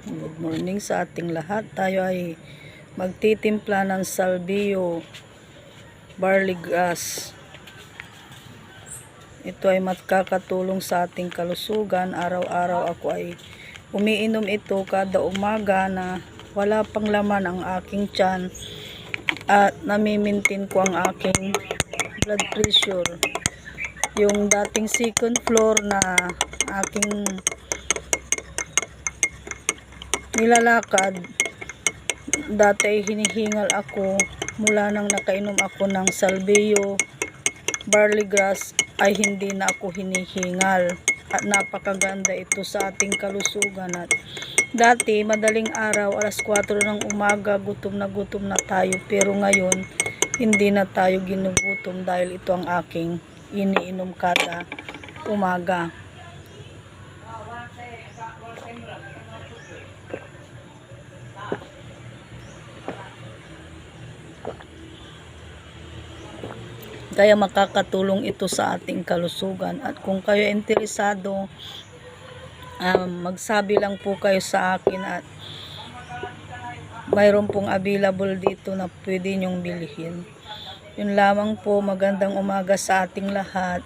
Good morning sa ating lahat. Tayo ay magtitimpla ng salvio barley grass. Ito ay makakatulong sa ating kalusugan. Araw-araw ako ay umiinom ito kada umaga na wala pang laman ang aking tiyan at namimintin ko ang aking blood pressure. Yung dating second floor na aking nilalakad, dati ay hinihingal ako mula nang nakainom ako ng salvio barley grass ay hindi na ako hinihingal at napakaganda ito sa ating kalusugan. At dati madaling araw alas 4 ng umaga gutom na tayo, pero ngayon hindi na tayo ginugutom dahil ito ang aking iniinom kada umaga. Kaya makakatulong ito sa ating kalusugan. At kung kayo interesado, magsabi lang po kayo sa akin at mayroon pong available dito na pwede nyong bilhin. Yun lamang po, magandang umaga sa ating lahat.